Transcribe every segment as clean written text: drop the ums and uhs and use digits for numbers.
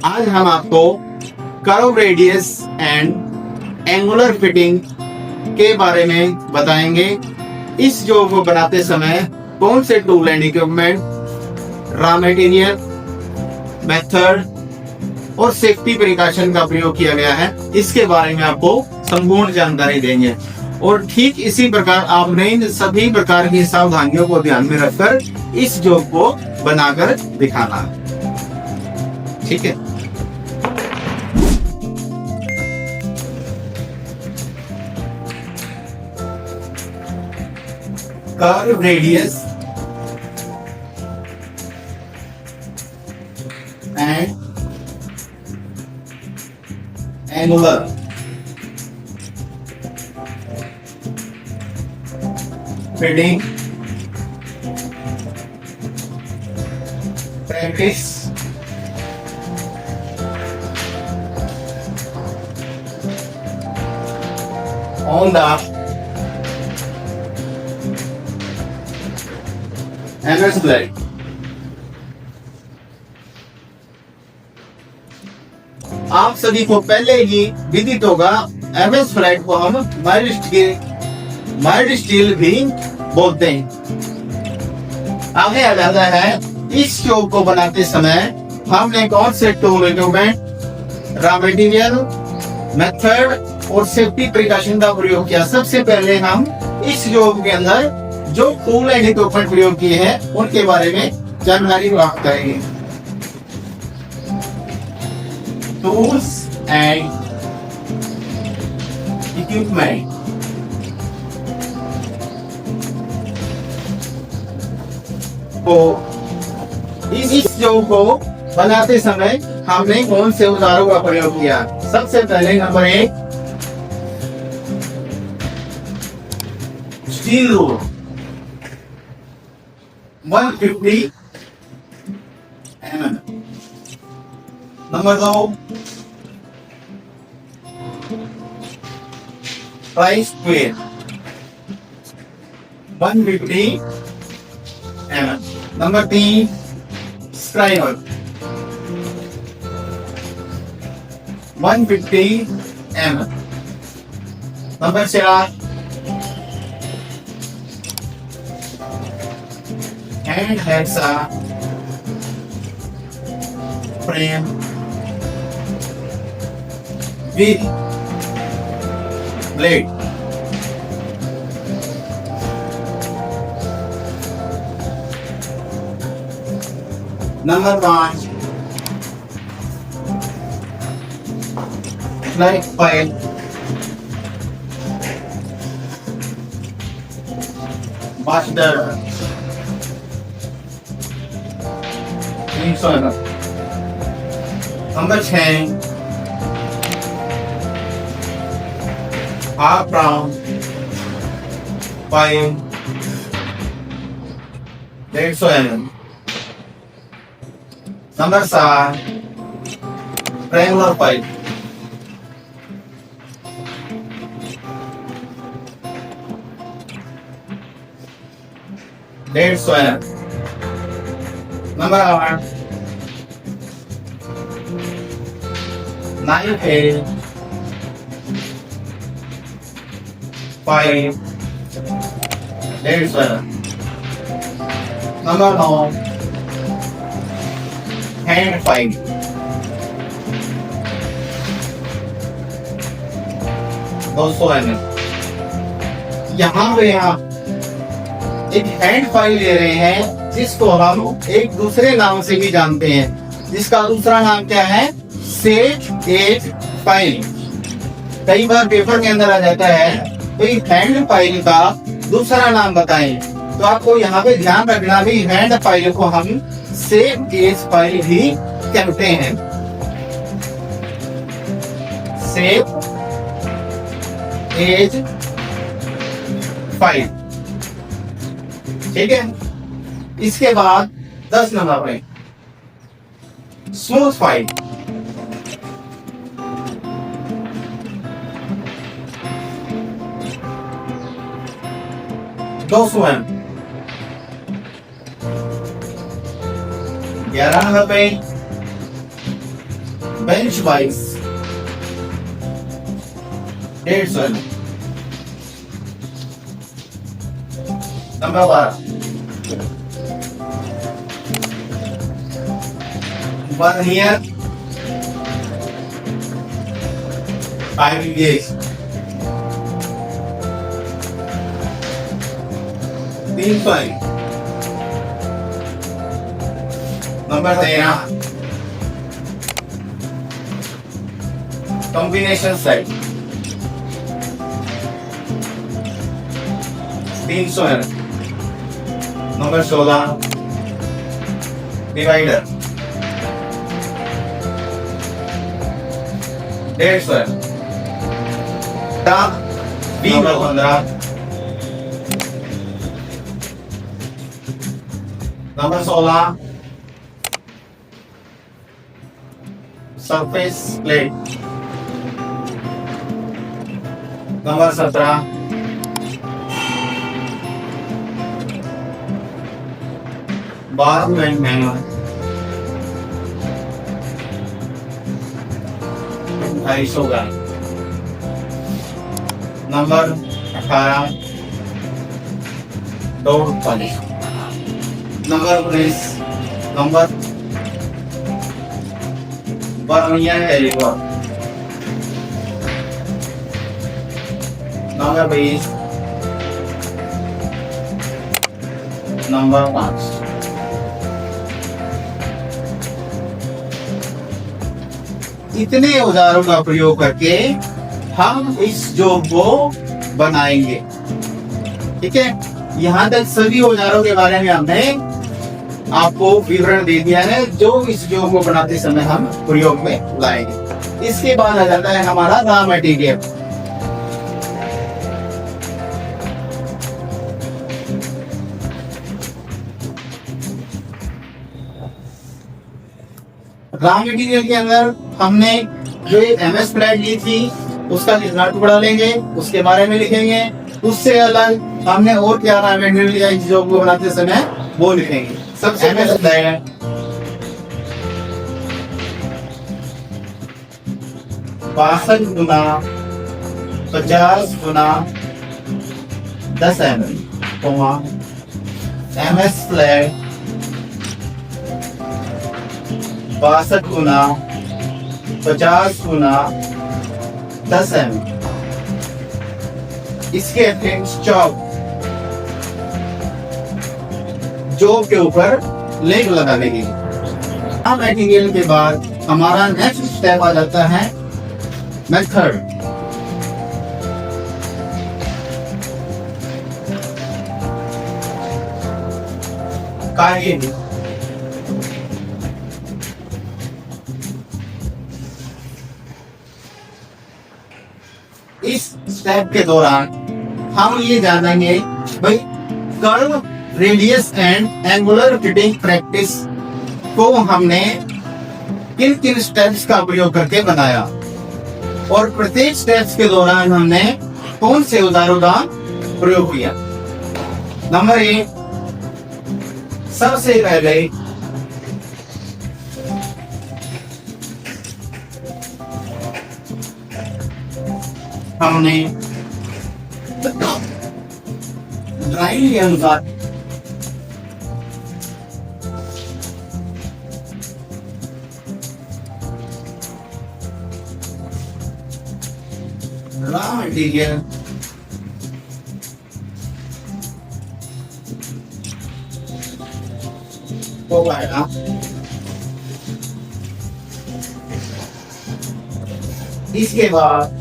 आज हम आपको curve radius and angular fitting के बारे में बताएंगे। इस जॉब को बनाते समय कौन से tool and equipment, raw material, method और सेफ्टी प्रिकॉशन का प्रयोग किया गया है, इसके बारे में आपको संपूर्ण जानकारी देंगे। और ठीक इसी प्रकार आपने इन सभी प्रकार की सावधानियों को ध्यान में रखकर इस जॉब को बनाकर दिखाना। ठीक है। Curve radius and angular fitting practice on the MS Blade। आप सभी को पहले ही विदित होगा, MS Blade को हम माइल्ड स्टील भी बोलते हैं। आगे आ जाता है, इस ट्यूब को बनाते समय हमने कौन से tool equipment, raw material, method और सेफ्टी प्रिकॉशन का प्रयोग किया। सबसे पहले हम इस जॉब के अंदर जो टूल एंड इक्विपमेंट प्रयोग किए हैं उनके बारे में जानकारी प्राप्त करेंगे। Tools and equipment. तो इस जॉब को बनाते समय हमने कौन से औजारों का प्रयोग किया। सबसे पहले number 1, steel rule 150 mm। Number 2, try square 150 mm। Number 3, scriber 150 mm। Number 4, hand hexa frame with blade. Number 5, like file master 300 mm। Number 6, half round file 150 mm। Number 7, triangular file 150 mm। Number 8, knife है 5 150 mm। Number 9, hand file 200 mm। यहाँ पे आप एक hand file ले रहे हैं, जिसको हम एक दूसरे नाम से भी जानते हैं, जिसका दूसरा नाम क्या है, सेट एज फाइल। कई बार पेपर के अंदर आ जाता है, तो एक हैंड फाइल का दूसरा नाम बताएं। तो आपको यहाँ पे ध्यान रखना भी, हैंड फाइल को हम सेट एज फाइल भी कहते हैं। Set as file. ठीक है। इसके बाद 10 नंबर पे स्मूथ फाइल 200 M। 11 नंबर पे bench vice 150 number 12 vernier 5 gauge 300 number 13 combination set 300 number 16 divider 150 टाप number 15 number 16 surface plate number 17 बार में मैनुअल 250 ग्राम नंबर 18 डोर पॉलिश number 19 number vernier caliper number 20 number 5 इतने औजारों का प्रयोग करके हम इस जॉब को बनाएंगे। ठीक है, यहाँ तक सभी औजारों के बारे में हमने आपको विवरण दे दिया है जो इस जॉब को बनाते समय हम प्रयोग में लाएंगे। इसके बाद आ जाता है हमारा रॉ मटेरियल। रॉ मटेरियल के अंदर हमने जो एमएस प्लेट ली थी उसका कितना टुकड़ा लेंगे उसके बारे में लिखेंगे। उससे अलग हमने और क्या रॉ मटेरियल लिया इस जॉब को बनाते समय वो लिखेंगे। सबसे एमएस प्लेट 62 गुना 50 गुना 10 mm एमएस प्लेट 62 गुना 50 गुना 10 mm इसके फ्रेम्स चौक जॉब के ऊपर लेग लगा देंगे। अब मटेरियल के बाद हमारा नेक्स्ट स्टेप आ जाता है मेथड। कार्यविधि इस स्टेप के दौरान हम ये जानेंगे भाई curve radius and angular fitting practice को हमने किन किन स्टेप्स का प्रयोग करके बनाया और प्रत्येक स्टेप्स के दौरान हमने कौन से औजारों का प्रयोग किया। नंबर 1, सबसे पहले हमने ड्राइंग के अनुसार रॉ मटेरियल को पाएगा। इसके बाद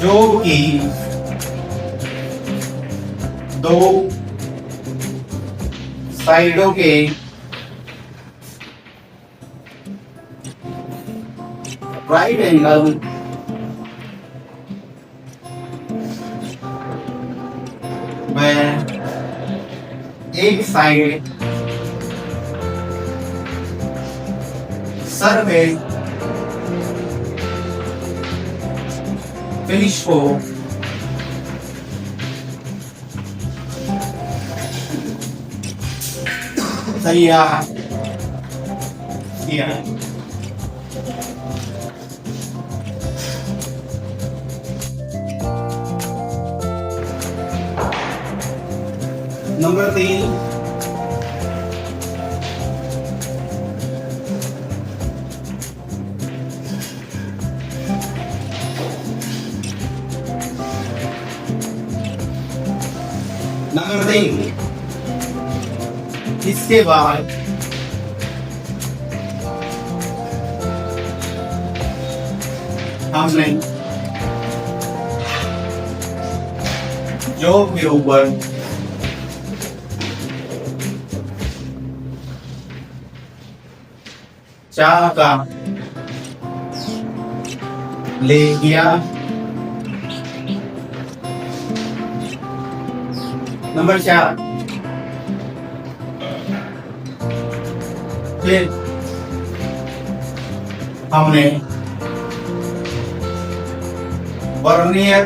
जो कि 2 साइडों के राइट एंगल में एक साइड सर्वे फिनिश को सैया किया है। नंबर 3 इसके बाद हमने जो के ऊपर चाह का ले किया। नंबर 4 फिर हमने vernier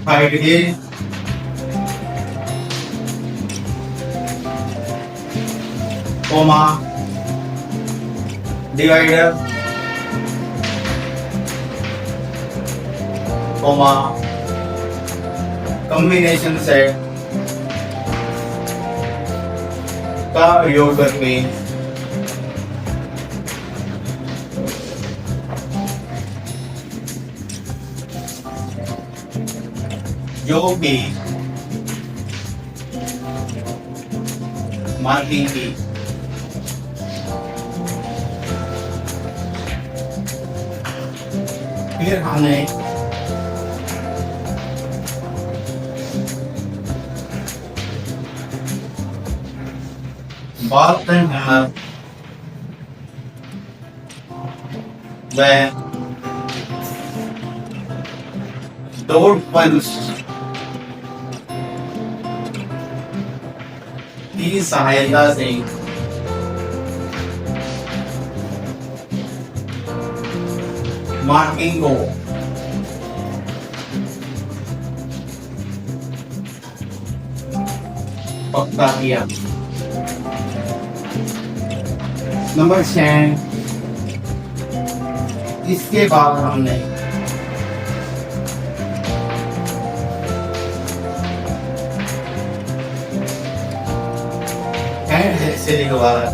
height gauge, comma divider, comma combination set का उपयोग करके जो भी मार्किंग की फिर हमने बात हैमर व डोर पंच की सहायता से मार्किंग को पक्का किया। नंबर 6 इसके बाद हमने हैंड से दोबारा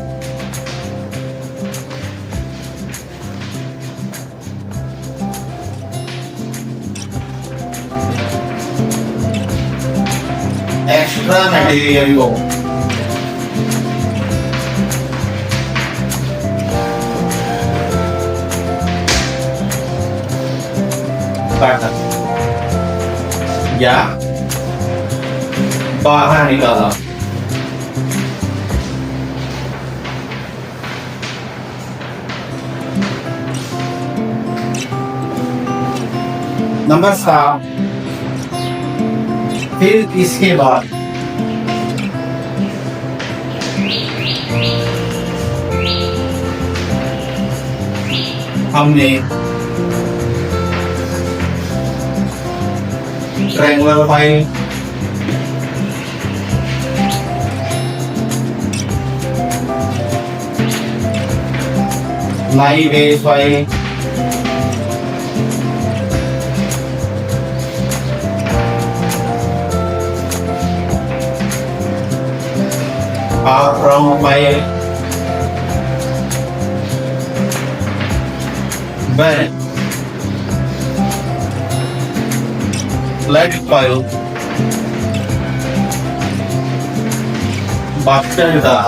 एक्स्ट्रा मटेरियल को काटा या बाहर निकाला। नंबर 7 फिर इसके बाद हमने ट्रायंगुलर फाइल, लाई बेस file, half round file, flat file, बाकायदा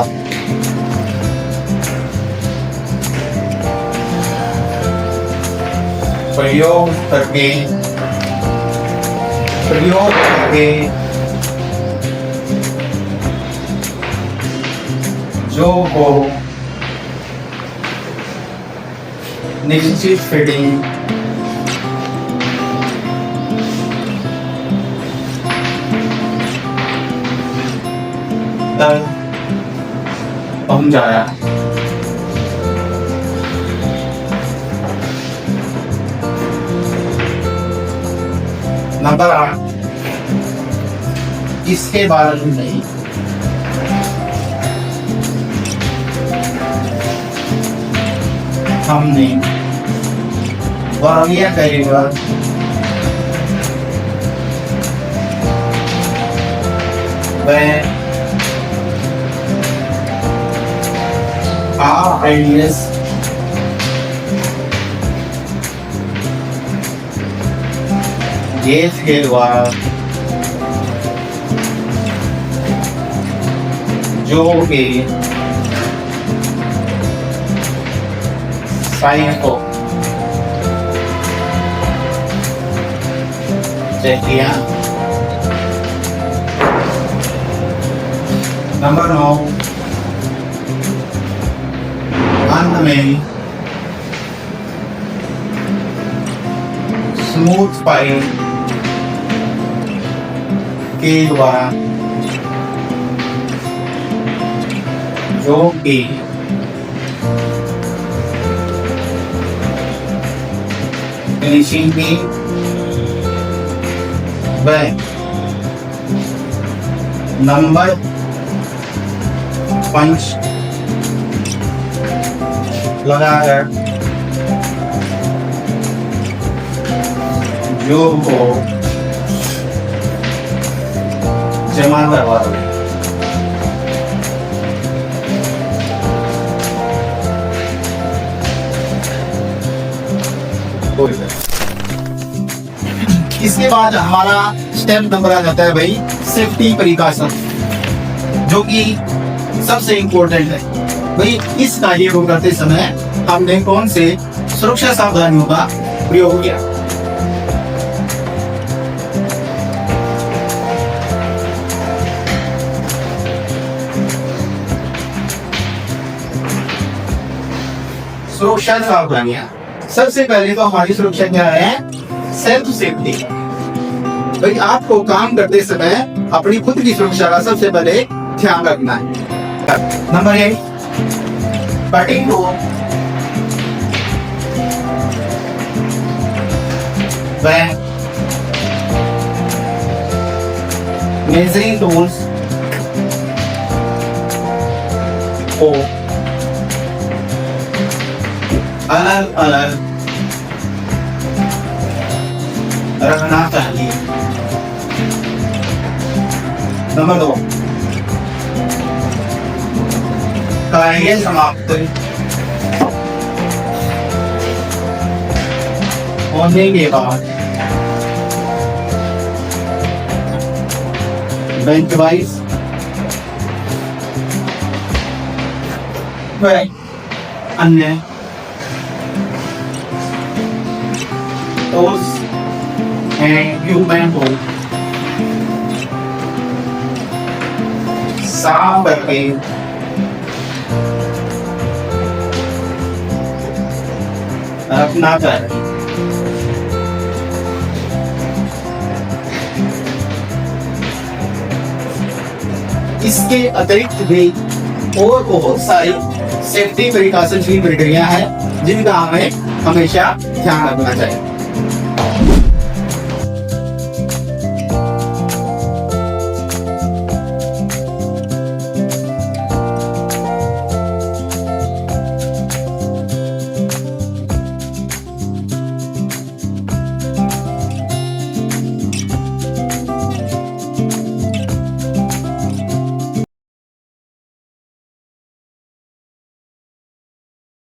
प्रयोग करके जो को निश्चित फिटिंग तक पहुंचाया। नंबर 8 इसके बारे में हमने वर्णीय कैलिपर व RIDS गेज के द्वारा जो कि साइन को चेक किया। नंबर 9, अंत में स्मूथ पाइप के द्वारा जो कि फिनिशिंग की व नंबर पंच लगाकर जो को जमा करवा दो। इसके बाद हमारा स्टेप नंबर आ जाता है भाई सेफ्टी प्रिकॉशन, जो कि सबसे इंपॉर्टेंट है। भाई इस कार्य को करते समय हमने कौन से सुरक्षा सावधानियों का प्रयोग किया? सुरक्षा सावधानियां, सबसे पहले तो हमारी सुरक्षा क्या है? Self safety. भाई आपको काम करते समय अपनी खुद की सुरक्षा का सबसे पहले ध्यान रखना है। नंबर 1, कटिंग को मेजरिंग टूल्स को अलग अलग रखना चाहिए। नंबर 2, कार्य समाप्त होने के बाद बेंच वाइज अन्य टूल्स एंड इक्विपमेंट को साफ करके रखना चाहिए। इसके अतिरिक्त भी और बहुत सारी सेफ्टी प्रिकॉशंस की प्रक्रिया है जिनका हमें हमेशा ध्यान रखना चाहिए।